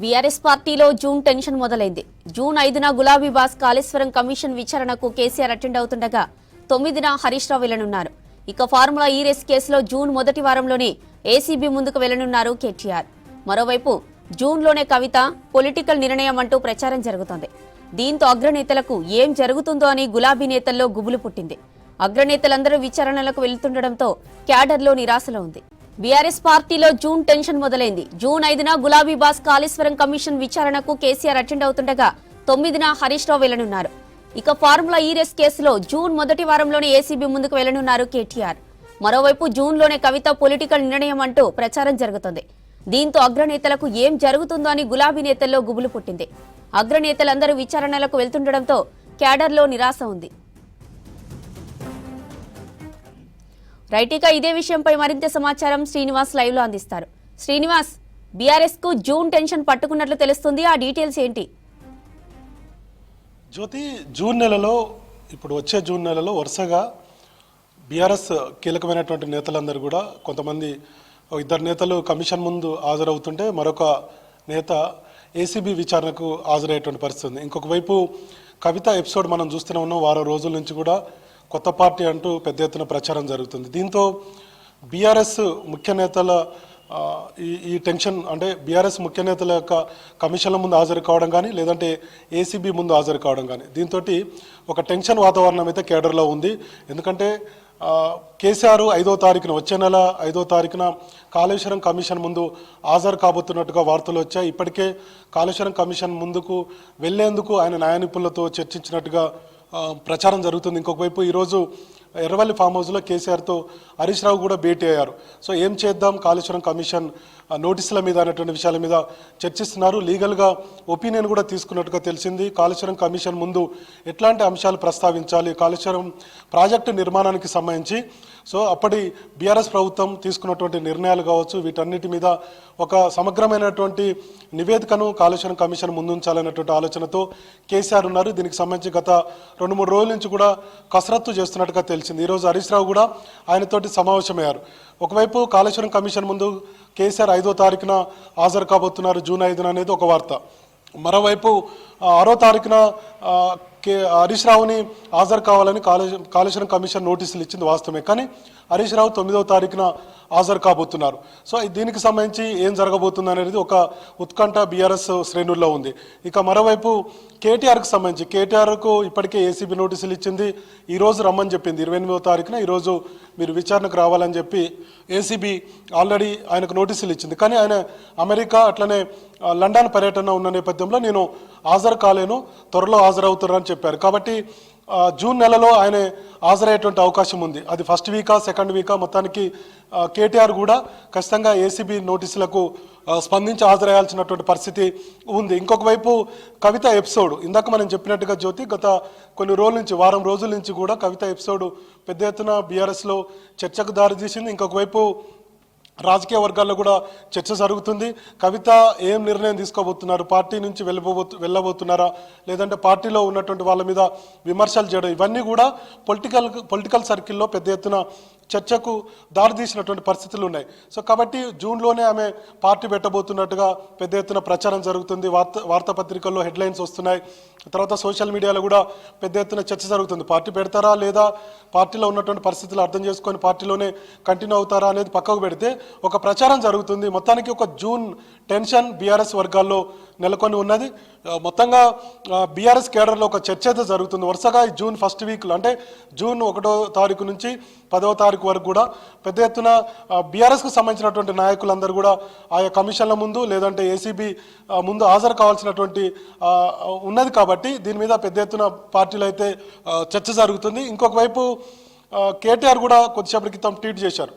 BRS పార్టీలో June tension మొదలైంది. June 5న గులాబీ బాస్ కాళేశ్వరం కమిషన్ విచారణకు కేసీఆర్ అటెండ్ అవుతుండగా 9న హరీష్ రావు వెళ్లనున్నారు. ఇక ఫార్ములా ఈ రేస్ కేసులో జూన్ మొదటి వారంలోనే ఏసీబీ ముందుకు వెళ్లనున్నారు కేటీఆర్. మరోవైపు జూన్లోనే కవిత పొలిటికల్ నిర్ణయం అంటూ ప్రచారం జరుగుతోంది. దీంతో అగ్రనేతలకు ఏం జరుగుతుందో అని గులాబీ నేతల్లో గుబులు పుట్టింది. అగ్రనేతలందరూ విచారణలకు వెళ్తుండటంతో క్యాడర్లో నిరాశలో ఉంది. బీఆర్ఎస్ పార్టీలో జూన్ టెన్షన్ మొదలైంది. జూన్ 5న గులాబీ బాస్ కాళేశ్వరం కమిషన్ విచారణకు కేసీఆర్ అటెండ్ అవుతుండగా 9న హరీష్ రావు వెళ్లనున్నారు. ఇక ఫార్ములా ఈ రేస్ కేసులో జూన్ మొదటి వారంలోనే ఏసీబీ ముందుకు వెళ్లనున్నారు కేటీఆర్. మరోవైపు జూన్లోనే కవిత పొలిటికల్ నిర్ణయం అంటూ ప్రచారం జరుగుతోంది. దీంతో అగ్రనేతలకు ఏం జరుగుతుందో అని గులాబీ నేతల్లో గుబులు పుట్టింది. అగ్రనేతలందరూ విచారణలకు వెళ్తుండటంతో క్యాడర్లో నిరాశ ఉంది. రైట్, ఇదే విషయంపై మరింత సమాచారం శ్రీనివాస్ లైవ్ లో అందిస్తారు. శ్రీనివాస్, బీఆర్ఎస్ కు జూన్ టెన్షన్ పట్టుకున్నట్లు తెలుస్తుంది, ఆ డీటెయిల్స్ ఏంటి? జ్యోతి, వచ్చే జూన్ నెలలో వరుసగా బీఆర్ఎస్ కీలకమైనటువంటి నేతలందరూ కూడా, కొంతమంది ఇద్దరు నేతలు కమిషన్ ముందు హాజరవుతుంటే మరొక నేత ఏసీబీ విచారణకు హాజరయ్యేటువంటి పరిస్థితి ఉంది. ఇంకొక వైపు కవిత ఎపిసోడ్ మనం చూస్తూనే ఉన్నాం. వారం రోజుల నుంచి కూడా కొత్త పార్టీ అంటూ పెద్ద ఎత్తున ప్రచారం జరుగుతుంది. దీంతో బీఆర్ఎస్ ముఖ్య నేతల ఈ టెన్షన్, అంటే బీఆర్ఎస్ ముఖ్య నేతల యొక్క కమిషన్ల ముందు హాజరు కావడం కానీ, లేదంటే ఏసీబీ ముందు హాజరు కావడం కానీ, దీంతో ఒక టెన్షన్ వాతావరణం అయితే కేడర్లో ఉంది. ఎందుకంటే కేసీఆర్ 5వ తారీఖున, వచ్చే నెల 5వ తారీఖున కాళేశ్వరం కమిషన్ ముందు హాజరు కాబోతున్నట్టుగా వార్తలు వచ్చాయి. ఇప్పటికే కాళేశ్వరం కమిషన్ ముందుకు వెళ్లేందుకు ఆయన న్యాయ నిపుణులతో చర్చించినట్టుగా ప్రచారం జరుగుతుంది. ఇంకొక వైపు ఈరోజు ఎర్రవల్లి ఫామ్ హౌస్లో కేసీఆర్తో హరీష్ రావు కూడా భేటీ అయ్యారు. సో ఏం చేద్దాం కాళేశ్వరం కమిషన్ నోటీసుల మీద అనేటువంటి విషయాల మీద చర్చిస్తున్నారు. లీగల్గా ఒపీనియన్ కూడా తీసుకున్నట్టుగా తెలిసింది. కాళేశ్వరం కమిషన్ ముందు ఎట్లాంటి అంశాలు ప్రస్తావించాలి, కాళేశ్వరం ప్రాజెక్టు నిర్మాణానికి సంబంధించి సో అప్పటి బీఆర్ఎస్ ప్రభుత్వం తీసుకున్నటువంటి నిర్ణయాలు కావచ్చు, వీటన్నిటి మీద ఒక సమగ్రమైనటువంటి నివేదికను కాళేశ్వరం కమిషన్ ముందుంచాలనేటువంటి ఆలోచనతో కేసీఆర్ ఉన్నారు. దీనికి సంబంధించి గత 2-3 రోజుల నుంచి కూడా కసరత్తు చేస్తున్నట్టుగా తెలిసింది. ఈరోజు హరీష్ రావు కూడా ఆయనతోటి సమావేశమయ్యారు. ఒకవైపు కాళేశ్వరం కమిషన్ ముందు కేసీఆర్ 5వ తారీఖున హాజరు కాబోతున్నారు, జూన్ 5న అనేది ఒక వార్త. మరోవైపు 6వ తారీఖున హరీష్ రావుని హాజరు కావాలని కాళేశ్వరం కమిషన్ నోటీసులు ఇచ్చింది వాస్తవమే, కానీ హరీష్ రావు 9వ తారీఖున హాజరు కాబోతున్నారు. సో దీనికి సంబంధించి ఏం జరగబోతుంది అనేది ఒక ఉత్కంఠ బీఆర్ఎస్ శ్రేణుల్లో ఉంది. ఇక మరోవైపు కేటీఆర్కి సంబంధించి, కేటీఆర్కు ఇప్పటికే ఏసీబీ నోటీసులు ఇచ్చింది. ఈరోజు రమ్మని చెప్పింది, 28వ తారీఖున ఈరోజు మీరు విచారణకు రావాలని చెప్పి ఏసీబీ ఆల్రెడీ ఆయనకు నోటీసులు ఇచ్చింది. కానీ ఆయన అమెరికా అట్లనే లండన్ పర్యటన ఉన్న నేపథ్యంలో నేను హాజరు కాలేను, త్వరలో హాజరవుతారని చెప్పారు. కాబట్టి జూన్ నెలలో ఆయన హాజరయ్యేటువంటి అవకాశం ఉంది. అది ఫస్ట్ వీకా, సెకండ్ వీకా, మొత్తానికి కేటీఆర్ కూడా ఖచ్చితంగా ఏసీబీ నోటీసులకు స్పందించి హాజరయ్యాల్సినటువంటి పరిస్థితి ఉంది. ఇంకొక వైపు కవిత ఎపిసోడ్, ఇందాక మనం చెప్పినట్టుగా జ్యోతి, గత కొన్ని రోజుల నుంచి, వారం రోజుల నుంచి కూడా కవిత ఎపిసోడ్ పెద్ద ఎత్తున బీఆర్ఎస్లో చర్చకు దారితీసింది. ఇంకొక వైపు రాజకీయ వర్గాల్లో కూడా చర్చ జరుగుతుంది. కవిత ఏం నిర్ణయం తీసుకోబోతున్నారు, పార్టీ నుంచి వెళ్ళబోతున్నారా, లేదంటే పార్టీలో ఉన్నటువంటి వాళ్ళ మీద విమర్శలు చేయడం, ఇవన్నీ కూడా పొలిటికల్ సర్కిల్లో పెద్ద ఎత్తున చర్చకు దారితీసినటువంటి పరిస్థితులు ఉన్నాయి. సో కాబట్టి జూన్లోనే ఆమె పార్టీ పెట్టబోతున్నట్టుగా పెద్ద ఎత్తున ప్రచారం జరుగుతుంది. వార్తాపత్రికల్లో హెడ్లైన్స్ వస్తున్నాయి. తర్వాత సోషల్ మీడియాలో కూడా పెద్ద ఎత్తున చర్చ జరుగుతుంది. పార్టీ పెడతారా లేదా, పార్టీలో ఉన్నటువంటి పరిస్థితులు అర్థం చేసుకొని పార్టీలోనే కంటిన్యూ అవుతారా అనేది పక్కకు పెడితే ఒక ప్రచారం జరుగుతుంది. మొత్తానికి ఒక జూన్ టెన్షన్ బీఆర్ఎస్ వర్గాల్లో నెలకొని ఉన్నది. మొత్తంగా బీఆర్ఎస్ కేడర్లో ఒక చర్చ అయితే జరుగుతుంది. వరుసగా ఈ జూన్ ఫస్ట్ వీక్లో, అంటే జూన్ 1వ తారీఖు నుంచి 10వ తారీఖు వరకు కూడా పెద్ద ఎత్తున బీఆర్ఎస్కు సంబంధించినటువంటి నాయకులందరూ కూడా ఆయా కమిషన్ల ముందు లేదంటే ఏసీబీ ముందు హాజరు కావాల్సినటువంటి ఉన్నది. కాబట్టి దీని మీద పెద్ద ఎత్తున పార్టీలు అయితే చర్చ జరుగుతుంది. ఇంకొక వైపు కేటీఆర్ కూడా కొద్దిసేపటి క్రితం ట్వీట్ చేశారు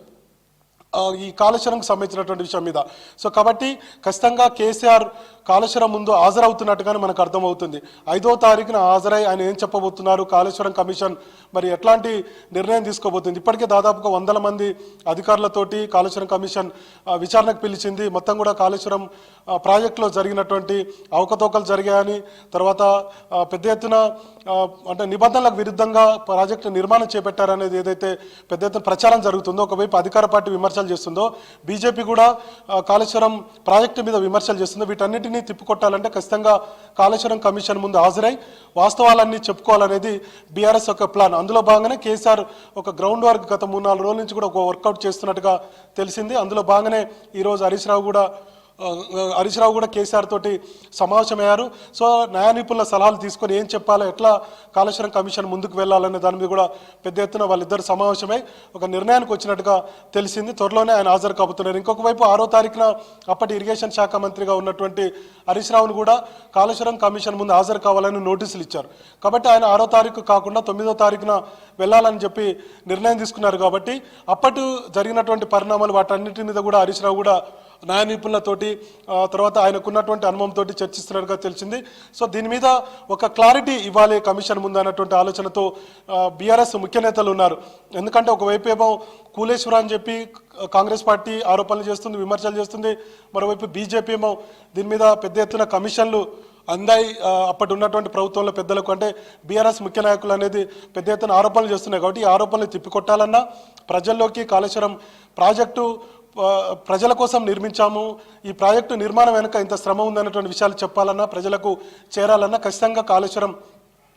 ఈ కాళేశ్వరంకి సంబంధించినటువంటి విషయం మీద. సో కాబట్టి ఖచ్చితంగా కేసీఆర్ కాళేశ్వరం ముందు హాజరవుతున్నట్టుగానే మనకు అర్థమవుతుంది. 5వ తారీఖున హాజరై ఆయన ఏం చెప్పబోతున్నారు, కాళేశ్వరం కమిషన్ మరి ఎట్లాంటి నిర్ణయం తీసుకోబోతుంది. ఇప్పటికే దాదాపుగా 100 మంది అధికారులతోటి కాళేశ్వరం కమిషన్ విచారణకు పిలిచింది. మొత్తం కూడా కాళేశ్వరం ప్రాజెక్టులో జరిగినటువంటి అవకతవకలు జరిగాయని, తర్వాత పెద్ద ఎత్తున అంటే నిబంధనలకు విరుద్ధంగా ప్రాజెక్టు నిర్మాణం చేపట్టారనేది ఏదైతే పెద్ద ఎత్తున ప్రచారం జరుగుతుందో, ఒకవైపు అధికార పార్టీ విమర్శలు చేస్తుందో, బీజేపీ కూడా కాళేశ్వరం ప్రాజెక్టు మీద విమర్శలు చేస్తుందో, వీటన్నిటిని వీటన్నిటిని తిప్పికొట్టాలంటే ఖచ్చితంగా కాళేశ్వరం కమిషన్ ముందు హాజరై వాస్తవాలన్నీ చెప్పుకోవాలనేది బీఆర్ఎస్ యొక్క ప్లాన్. అందులో భాగంగానే కేసీఆర్ ఒక గ్రౌండ్ వర్క్ గత 3-4 రోజుల నుంచి కూడా ఒక వర్కౌట్ చేస్తున్నట్టుగా తెలిసింది. అందులో భాగంగానే ఈరోజు హరీష్ రావు కూడా కేసీఆర్ తోటి సమావేశమయ్యారు. సో న్యాయ నిపుణుల సలహాలు తీసుకొని ఏం చెప్పాలో, ఎట్లా కాళేశ్వరం కమిషన్ ముందుకు వెళ్ళాలనే దాని మీద కూడా పెద్ద ఎత్తున వాళ్ళిద్దరు సమావేశమై ఒక నిర్ణయానికి వచ్చినట్టుగా తెలిసింది. త్వరలోనే ఆయన హాజరు కాబోతున్నారు. ఇంకొక వైపు 6వ తారీఖున అప్పటి ఇరిగేషన్ శాఖ మంత్రిగా ఉన్నటువంటి హరీష్ రావును కూడా కాళేశ్వరం కమిషన్ ముందు హాజరు కావాలని నోటీసులు ఇచ్చారు. కాబట్టి ఆయన 6వ తారీఖు కాకుండా 9వ తారీఖున వెళ్ళాలని చెప్పి నిర్ణయం తీసుకున్నారు. కాబట్టి అప్పటి జరిగినటువంటి పరిణామాలు వాటన్నిటి మీద కూడా హరీష్ రావు కూడా న్యాయ నిపుణులతోటి తర్వాత ఆయనకున్నటువంటి అనుభవంతో చర్చిస్తున్నట్టుగా తెలిసింది. సో దీని మీద ఒక క్లారిటీ ఇవ్వాలి కమిషన్ ముందు అన్నటువంటి ఆలోచనతో బీఆర్ఎస్ ముఖ్య నేతలు ఉన్నారు. ఎందుకంటే ఒకవైపు ఏమో కూలేశ్వర అని చెప్పి కాంగ్రెస్ పార్టీ ఆరోపణలు చేస్తుంది, విమర్శలు చేస్తుంది. మరోవైపు బీజేపీ ఏమో దీని మీద పెద్ద ఎత్తున కమిషన్లు అందాయి అప్పటి ఉన్నటువంటి ప్రభుత్వంలో పెద్దలకు, అంటే బీఆర్ఎస్ ముఖ్య నాయకులు అనేది పెద్ద ఎత్తున ఆరోపణలు చేస్తున్నాయి. కాబట్టి ఈ ఆరోపణలు తిప్పికొట్టాలన్నా, ప్రజల్లోకి కాళేశ్వరం ప్రాజెక్టు ప్రజల కోసం నిర్మించాము, ఈ ప్రాజెక్టు నిర్మాణం వెనుక ఇంత శ్రమ ఉందన్నటువంటి విషయాలు చెప్పాలన్నా, ప్రజలకు చేరాలన్నా ఖచ్చితంగా కాళేశ్వరం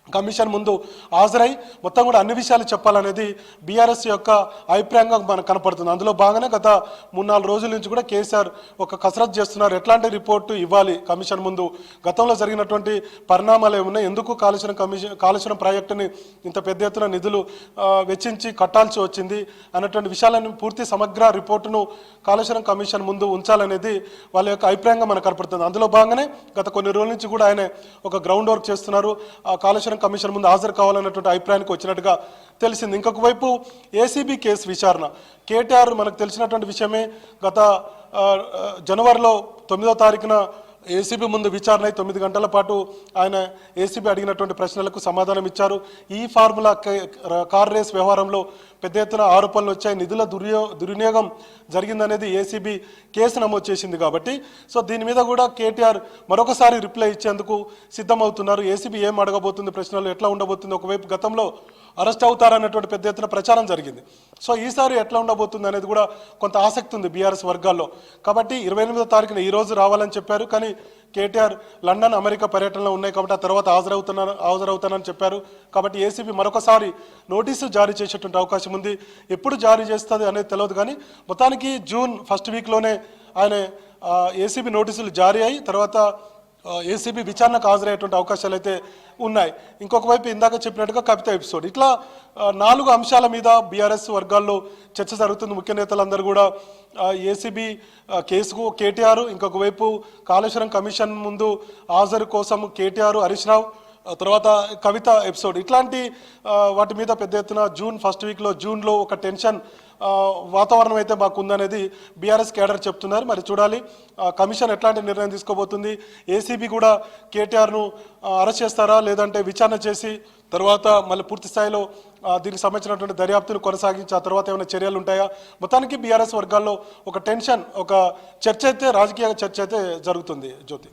కమిషన్ ముందు హాజరై మొత్తం కూడా అన్ని విషయాలు చెప్పాలనేది బీఆర్ఎస్ యొక్క అభిప్రాయంగా మనకు కనపడుతుంది. అందులో భాగంగానే గత 3-4 రోజుల నుంచి కూడా కేసీఆర్ ఒక కసరత్తు చేస్తున్నారు. ఎట్లాంటి రిపోర్టు ఇవ్వాలి కమిషన్ ముందు, గతంలో జరిగినటువంటి పరిణామాలు ఏమున్నాయి, ఎందుకు కాళేశ్వరం ప్రాజెక్టుని ఇంత పెద్ద ఎత్తున నిధులు వెచ్చించి కట్టాల్సి వచ్చింది అన్నటువంటి విషయాలను పూర్తి సమగ్ర రిపోర్టును కాళేశ్వరం కమిషన్ ముందు ఉంచాలనేది వాళ్ళ యొక్క అభిప్రాయంగా మనకు కనపడుతుంది. అందులో భాగంగానే గత కొన్ని రోజుల నుంచి కూడా ఆయన ఒక గ్రౌండ్ వర్క్ చేస్తున్నారు. కాళేశ్వరం కమిషన్ ముందు హాజరు కావాలన్నటువంటి అభిప్రాయానికి వచ్చినట్టుగా తెలిసింది. ఇంకొక వైపు ఏసీబీ కేసు విచారణ, కేటీఆర్ మనకు తెలిసినటువంటి విషయమే. గత జనవరిలో 9వ తారీఖున ఏసీబీ ముందు విచారణ 9 గంటల పాటు ఆయన ఏసీబీ అడిగినటువంటి ప్రశ్నలకు సమాధానం ఇచ్చారు. ఈ ఫార్ములా కార్ రేస్ వ్యవహారంలో పెద్ద ఎత్తున ఆరోపణలు వచ్చాయి, నిధుల దుర్వినియోగం జరిగిందనేది ఏసీబీ కేసు నమోదు చేసింది. కాబట్టి సో దీని మీద కూడా కేటీఆర్ మరొకసారి రిప్లై ఇచ్చేందుకు సిద్ధమవుతున్నారు. ఏసీబీ ఏం అడగబోతుంది, ప్రశ్నలు ఎట్లా ఉండబోతుంది, ఒకవైపు గతంలో అరెస్ట్ అవుతారన్నటువంటి పెద్ద ఎత్తున ప్రచారం జరిగింది. సో ఈసారి ఎట్లా ఉండబోతుంది అనేది కూడా కొంత ఆసక్తి ఉంది బీఆర్ఎస్ వర్గాల్లో. కాబట్టి 28వ తారీఖున ఈరోజు రావాలని చెప్పారు, కానీ కేటీఆర్ లండన్, అమెరికా పర్యటనలో ఉన్నాయి కాబట్టి ఆ తర్వాత హాజరవుతానని చెప్పారు. కాబట్టి ఏసీబీ మరొకసారి నోటీసు జారీ చేసేటువంటి అవకాశం ఉంది. ఎప్పుడు జారీ చేస్తుంది అనేది తెలియదు, కానీ మొత్తానికి జూన్ 1st వీక్లోనే ఆయన ఏసీబీ నోటీసులు జారీ అయ్యి తర్వాత ఏసీబీ విచారణకు హాజరయ్యేటువంటి అవకాశాలు అయితే ఉన్నాయి. ఇంకొక వైపు ఇందాక చెప్పినట్టుగా కవిత ఎపిసోడ్, ఇట్లా 4 అంశాల మీద బీఆర్ఎస్ వర్గాల్లో చర్చ జరుగుతుంది. ముఖ్య నేతలందరూ కూడా ఏసీబీ కేసుకు కేటీఆర్, ఇంకొక వైపు కాళేశ్వరం కమిషన్ ముందు హాజరు కోసం కేటీఆర్, హరీష్ రావు, తర్వాత కవిత ఎపిసోడ్, ఇట్లాంటి వాటి మీద పెద్ద ఎత్తున జూన్ 1st వీక్లో జూన్లో ఒక టెన్షన్ వాతావరణం అయితే మాకు ఉందనేది బీఆర్ఎస్ కేడర్ చెప్తున్నారు. మరి చూడాలి కమిషన్ ఎట్లాంటి నిర్ణయం తీసుకోబోతుంది. ఏసీబీ కూడా కేటీఆర్ను అరెస్ట్ చేస్తారా, లేదంటే విచారణ చేసి తర్వాత మళ్ళీ పూర్తి స్థాయిలో దీనికి సంబంధించినటువంటి దర్యాప్తును కొనసాగించి ఆ తర్వాత ఏమైనా చర్యలు ఉంటాయా? మొత్తానికి బీఆర్ఎస్ వర్గాల్లో ఒక టెన్షన్, ఒక చర్చ అయితే, రాజకీయ చర్చ అయితే జరుగుతుంది. జ్యోతి.